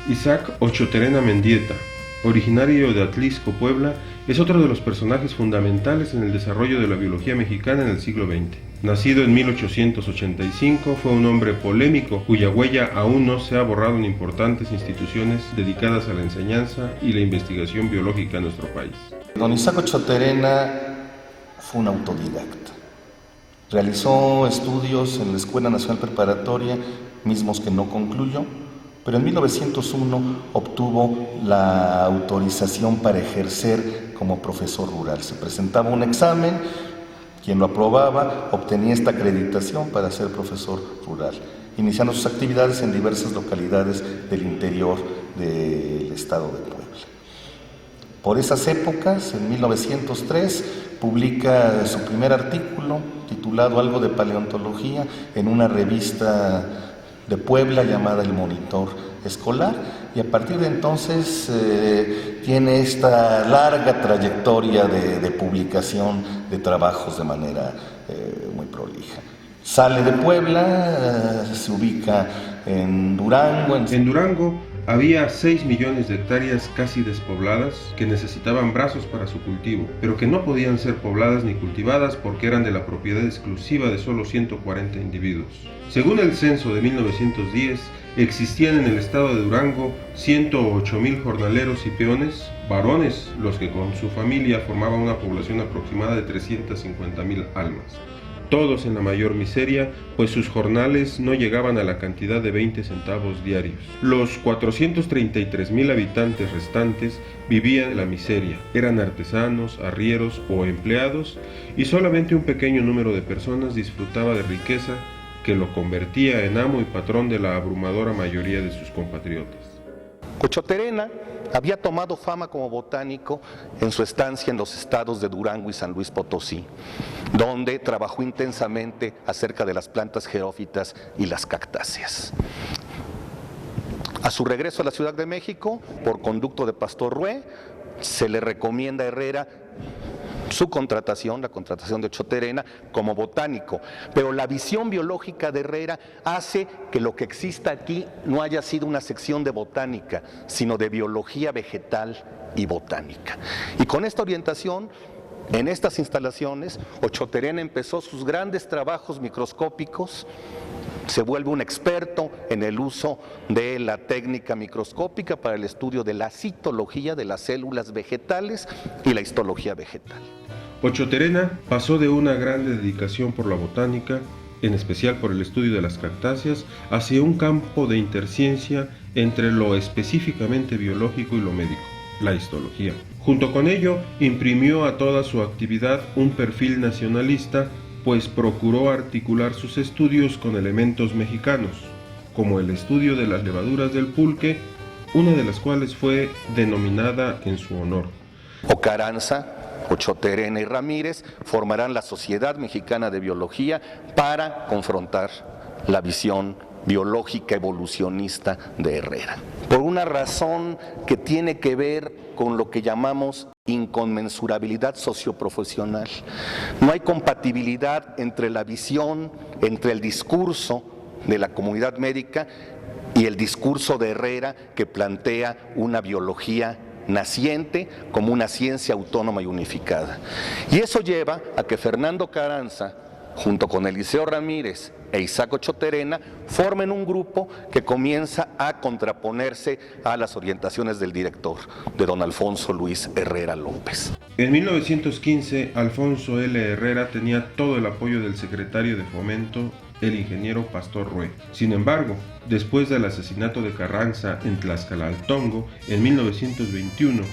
Isaac Ochoterena Mendieta, originario de Atlisco, Puebla, es otro de los personajes fundamentales en el desarrollo de la biología mexicana en el siglo XX. Nacido en 1885, fue un hombre polémico cuya huella aún no se ha borrado en importantes instituciones dedicadas a la enseñanza y la investigación biológica en nuestro país. Don Isaac Ochoterena fue un autodidacta. Realizó estudios en la Escuela Nacional Preparatoria, mismos que no concluyó, pero en 1901 obtuvo la autorización para ejercer como profesor rural. Se presentaba un examen, quien lo aprobaba obtenía esta acreditación para ser profesor rural, iniciando sus actividades en diversas localidades del interior del estado de Puebla. Por esas épocas, en 1903, publica su primer artículo titulado Algo de Paleontología en una revista de Puebla llamada El Monitor Escolar, y a partir de entonces tiene esta larga trayectoria de publicación de trabajos de manera muy prolija. Sale de Puebla, se ubica en Durango. En Durango había 6 millones de hectáreas casi despobladas que necesitaban brazos para su cultivo, pero que no podían ser pobladas ni cultivadas porque eran de la propiedad exclusiva de solo 140 individuos. Según el censo de 1910, existían en el estado de Durango 108,000 jornaleros y peones, varones, los que con su familia formaban una población aproximada de 350,000 almas. Todos en la mayor miseria, pues sus jornales no llegaban a la cantidad de 20 centavos diarios. Los 433,000 habitantes restantes vivían en la miseria, eran artesanos, arrieros o empleados, y solamente un pequeño número de personas disfrutaba de riqueza que lo convertía en amo y patrón de la abrumadora mayoría de sus compatriotas. Ochoterena había tomado fama como botánico en su estancia en los estados de Durango y San Luis Potosí, donde trabajó intensamente acerca de las plantas jerófitas y las cactáceas. A su regreso a la Ciudad de México, por conducto de Pastor Rue, se le recomienda a Herrera su contratación, la contratación de Ochoterena como botánico, pero la visión biológica de Herrera hace que lo que exista aquí no haya sido una sección de botánica, sino de biología vegetal y botánica. Y con esta orientación, en estas instalaciones, Ochoterena empezó sus grandes trabajos microscópicos. Se vuelve un experto en el uso de la técnica microscópica para el estudio de la citología de las células vegetales y la histología vegetal. Ochoterena pasó de una gran dedicación por la botánica, en especial por el estudio de las cactáceas, hacia un campo de interciencia entre lo específicamente biológico y lo médico, la histología. Junto con ello, imprimió a toda su actividad un perfil nacionalista, pues procuró articular sus estudios con elementos mexicanos, como el estudio de las levaduras del pulque, una de las cuales fue denominada en su honor. Ocaranza, Ochoterena y Ramírez formarán la Sociedad Mexicana de Biología para confrontar la visión biológica evolucionista de Herrera, por una razón que tiene que ver con lo que llamamos inconmensurabilidad socioprofesional. No hay compatibilidad entre la visión, entre el discurso de la comunidad médica y el discurso de Herrera, que plantea una biología naciente como una ciencia autónoma y unificada. Y eso lleva a que Fernando Carranza, junto con Eliseo Ramírez e Isaac Ochoterena, formen un grupo que comienza a contraponerse a las orientaciones del director, de don Alfonso Luis Herrera López. En 1915, Alfonso L. Herrera tenía todo el apoyo del secretario de Fomento, el ingeniero Pastor Rue. Sin embargo, después del asesinato de Carranza en Tlaxcalaltongo en 1921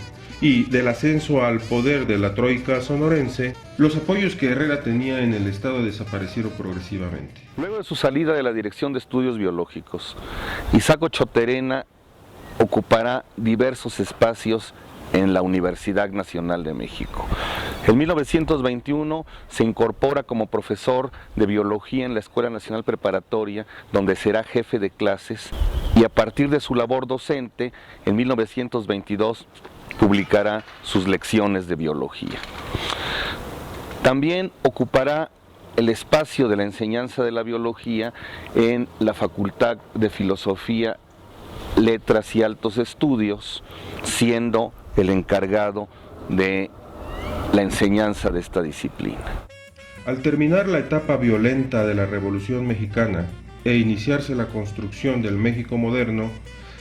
y del ascenso al poder de la troika sonorense, los apoyos que Herrera tenía en el estado desaparecieron progresivamente. Luego de su salida de la Dirección de Estudios Biológicos, Isaac Ochoterena ocupará diversos espacios en la Universidad Nacional de México. En 1921 se incorpora como profesor de biología en la Escuela Nacional Preparatoria, donde será jefe de clases, y a partir de su labor docente, en 1922 publicará sus lecciones de biología. También ocupará el espacio de la enseñanza de la biología en la Facultad de Filosofía Letras y Altos Estudios, siendo el encargado de la enseñanza de esta disciplina. Al terminar la etapa violenta de la Revolución Mexicana e iniciarse la construcción del México moderno,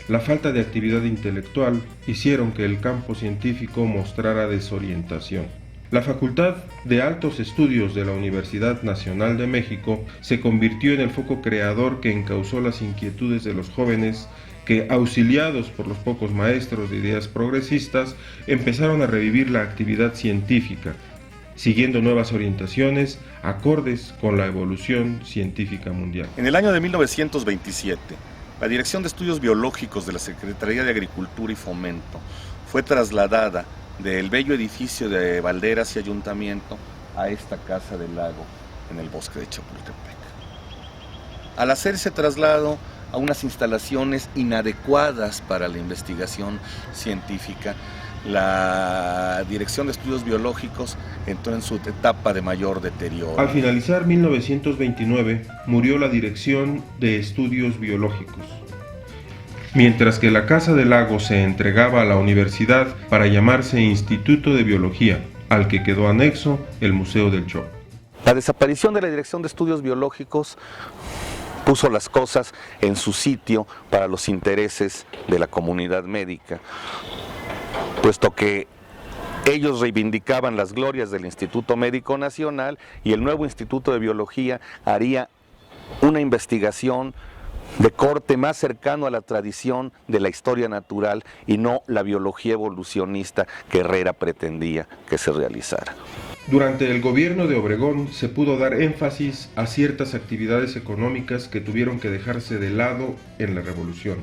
la falta de actividad intelectual hicieron que el campo científico mostrara desorientación. La Facultad de Altos Estudios de la Universidad Nacional de México se convirtió en el foco creador que encauzó las inquietudes de los jóvenes que, auxiliados por los pocos maestros de ideas progresistas, empezaron a revivir la actividad científica, siguiendo nuevas orientaciones acordes con la evolución científica mundial. En el año de 1927, la Dirección de Estudios Biológicos de la Secretaría de Agricultura y Fomento fue trasladada del bello edificio de Valderas y Ayuntamiento a esta Casa del Lago en el bosque de Chapultepec. Al hacer ese traslado a unas instalaciones inadecuadas para la investigación científica, la Dirección de Estudios Biológicos entró en su etapa de mayor deterioro. Al finalizar 1929, murió la Dirección de Estudios Biológicos, mientras que la Casa del Lago se entregaba a la universidad para llamarse Instituto de Biología, al que quedó anexo el Museo del Chopo. La desaparición de la Dirección de Estudios Biológicos puso las cosas en su sitio para los intereses de la comunidad médica, puesto que ellos reivindicaban las glorias del Instituto Médico Nacional y el nuevo Instituto de Biología haría una investigación de corte más cercano a la tradición de la historia natural y no la biología evolucionista que Herrera pretendía que se realizara. Durante el gobierno de Obregón se pudo dar énfasis a ciertas actividades económicas que tuvieron que dejarse de lado en la revolución.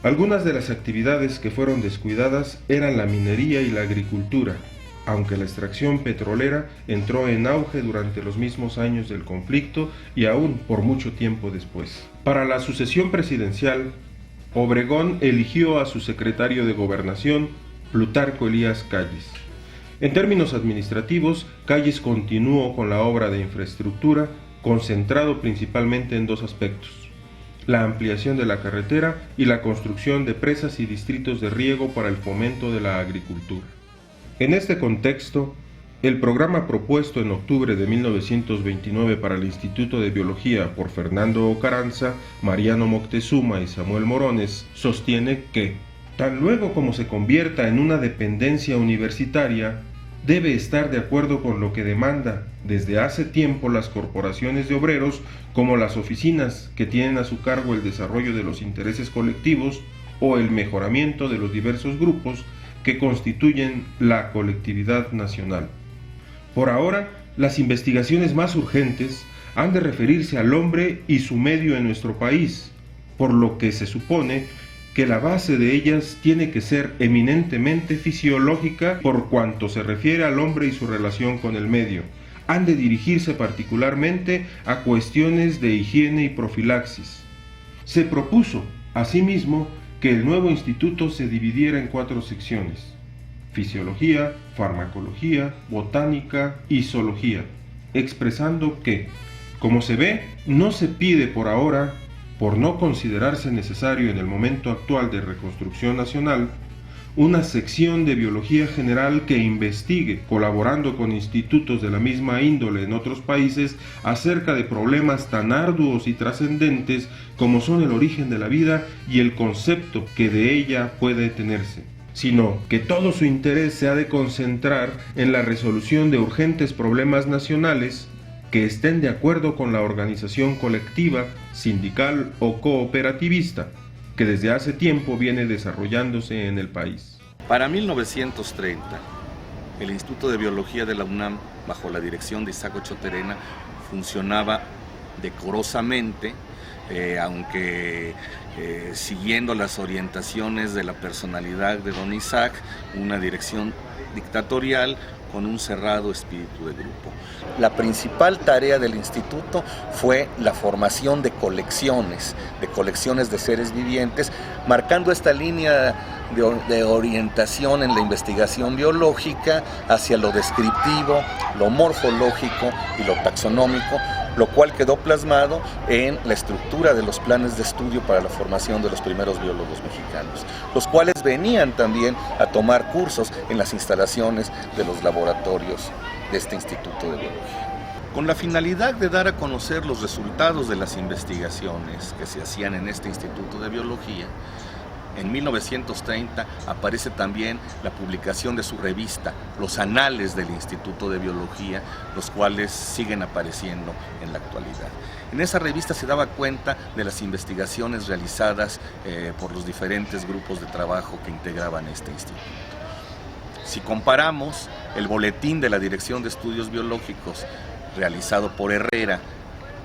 Algunas de las actividades que fueron descuidadas eran la minería y la agricultura, aunque la extracción petrolera entró en auge durante los mismos años del conflicto y aún por mucho tiempo después. Para la sucesión presidencial, Obregón eligió a su secretario de Gobernación, Plutarco Elías Calles. En términos administrativos, Calles continuó con la obra de infraestructura, concentrado principalmente en dos aspectos: la ampliación de la carretera y la construcción de presas y distritos de riego para el fomento de la agricultura. En este contexto, el programa propuesto en octubre de 1929 para el Instituto de Biología por Fernando Carranza, Mariano Moctezuma y Samuel Morones sostiene que, tan luego como se convierta en una dependencia universitaria, debe estar de acuerdo con lo que demanda desde hace tiempo las corporaciones de obreros, como las oficinas que tienen a su cargo el desarrollo de los intereses colectivos o el mejoramiento de los diversos grupos que constituyen la colectividad nacional. Por ahora, las investigaciones más urgentes han de referirse al hombre y su medio en nuestro país, por lo que se supone que la base de ellas tiene que ser eminentemente fisiológica por cuanto se refiere al hombre y su relación con el medio. Han de dirigirse particularmente a cuestiones de higiene y profilaxis. Se propuso, asimismo, que el nuevo instituto se dividiera en 4 secciones: fisiología, farmacología, botánica y zoología, expresando que, como se ve, no se pide por ahora, por no considerarse necesario en el momento actual de reconstrucción nacional, una sección de biología general que investigue, colaborando con institutos de la misma índole en otros países, acerca de problemas tan arduos y trascendentes como son el origen de la vida y el concepto que de ella puede tenerse, sino que todo su interés se ha de concentrar en la resolución de urgentes problemas nacionales que estén de acuerdo con la organización colectiva, sindical o cooperativista, que desde hace tiempo viene desarrollándose en el país. Para 1930, el Instituto de Biología de la UNAM, bajo la dirección de Isaac Ochoa-Terena, funcionaba decorosamente, aunque siguiendo las orientaciones de la personalidad de don Isaac, una dirección dictatorial con un cerrado espíritu de grupo. La principal tarea del instituto fue la formación de colecciones de seres vivientes, marcando esta línea de orientación en la investigación biológica hacia lo descriptivo, lo morfológico y lo taxonómico, lo cual quedó plasmado en la estructura de los planes de estudio para la formación de los primeros biólogos mexicanos, los cuales venían también a tomar cursos en las instalaciones de los laboratorios de este Instituto de Biología. Con la finalidad de dar a conocer los resultados de las investigaciones que se hacían en este Instituto de Biología, en 1930 aparece también la publicación de su revista, Los Anales del Instituto de Biología, los cuales siguen apareciendo en la actualidad. En esa revista se daba cuenta de las investigaciones realizadas por los diferentes grupos de trabajo que integraban este instituto. Si comparamos el boletín de la Dirección de Estudios Biológicos realizado por Herrera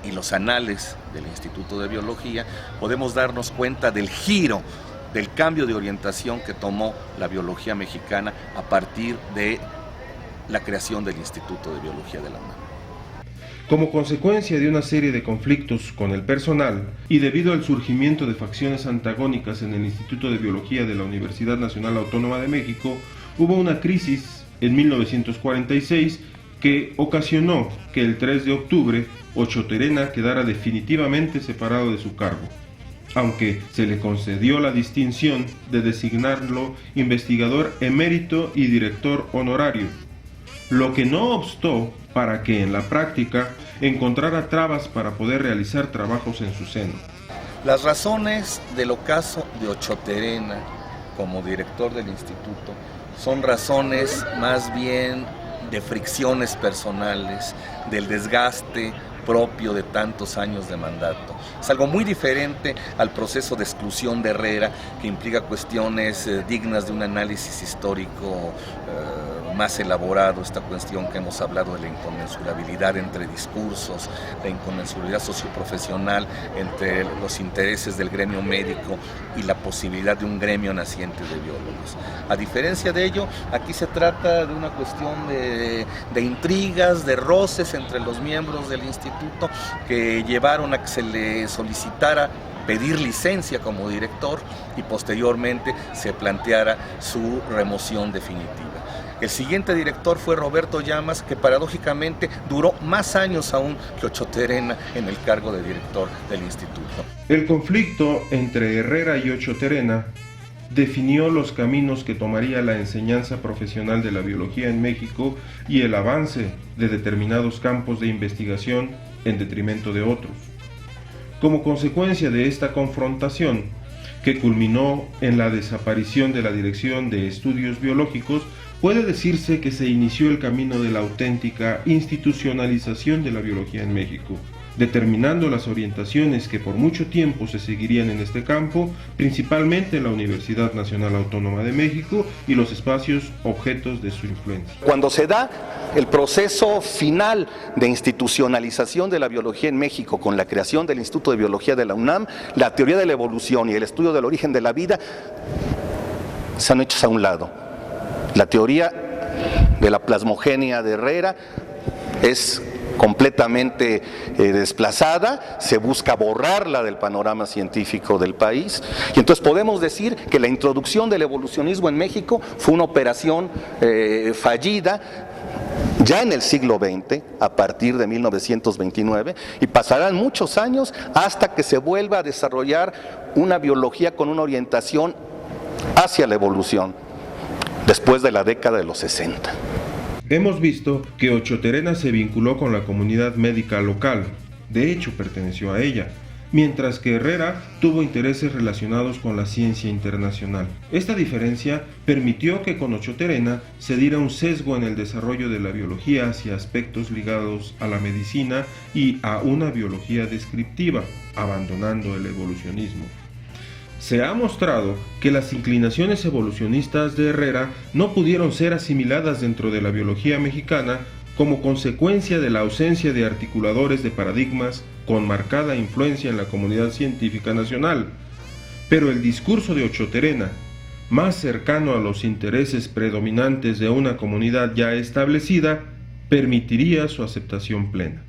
y los anales del Instituto de Biología, podemos darnos cuenta del giro, del cambio de orientación que tomó la biología mexicana a partir de la creación del Instituto de Biología de la UNAM. Como consecuencia de una serie de conflictos con el personal y debido al surgimiento de facciones antagónicas en el Instituto de Biología de la Universidad Nacional Autónoma de México, hubo una crisis en 1946 que ocasionó que el 3 de octubre Ochoa Terena quedara definitivamente separado de su cargo, aunque se le concedió la distinción de designarlo investigador emérito y director honorario, lo que no obstó para que en la práctica encontrara trabas para poder realizar trabajos en su seno. Las razones del ocaso de Ochoa Terena como director del instituto son razones más bien de fricciones personales, del desgaste propio de tantos años de mandato. Es algo muy diferente al proceso de exclusión de Herrera, que implica cuestiones dignas de un análisis histórico más elaborado, esta cuestión que hemos hablado de la inconmensurabilidad entre discursos, la inconmensurabilidad socioprofesional entre los intereses del gremio médico y la posibilidad de un gremio naciente de biólogos. A diferencia de ello, aquí se trata de una cuestión de intrigas, de roces entre los miembros del instituto que llevaron a que se le solicitara pedir licencia como director y posteriormente se planteara su remoción definitiva. El siguiente director fue Roberto Llamas, que paradójicamente duró más años aún que Ochoa Terena en el cargo de director del instituto. El conflicto entre Herrera y Ochoa Terena definió los caminos que tomaría la enseñanza profesional de la biología en México y el avance de determinados campos de investigación en detrimento de otros. Como consecuencia de esta confrontación, que culminó en la desaparición de la Dirección de Estudios Biológicos, puede decirse que se inició el camino de la auténtica institucionalización de la biología en México, determinando las orientaciones que por mucho tiempo se seguirían en este campo, principalmente en la Universidad Nacional Autónoma de México y los espacios objetos de su influencia. Cuando se da el proceso final de institucionalización de la biología en México con la creación del Instituto de Biología de la UNAM, la teoría de la evolución y el estudio del origen de la vida se han hecho a un lado. La teoría de la plasmogenia de Herrera es completamente desplazada, se busca borrarla del panorama científico del país, y entonces podemos decir que la introducción del evolucionismo en México fue una operación fallida ya en el siglo XX, a partir de 1929, y pasarán muchos años hasta que se vuelva a desarrollar una biología con una orientación hacia la evolución, después de la década de los 60. Hemos visto que Ochoa Terena se vinculó con la comunidad médica local, de hecho perteneció a ella, mientras que Herrera tuvo intereses relacionados con la ciencia internacional. Esta diferencia permitió que con Ochoa Terena se diera un sesgo en el desarrollo de la biología hacia aspectos ligados a la medicina y a una biología descriptiva, abandonando el evolucionismo. Se ha mostrado que las inclinaciones evolucionistas de Herrera no pudieron ser asimiladas dentro de la biología mexicana como consecuencia de la ausencia de articuladores de paradigmas con marcada influencia en la comunidad científica nacional. Pero el discurso de Ochoa Terena, más cercano a los intereses predominantes de una comunidad ya establecida, permitiría su aceptación plena.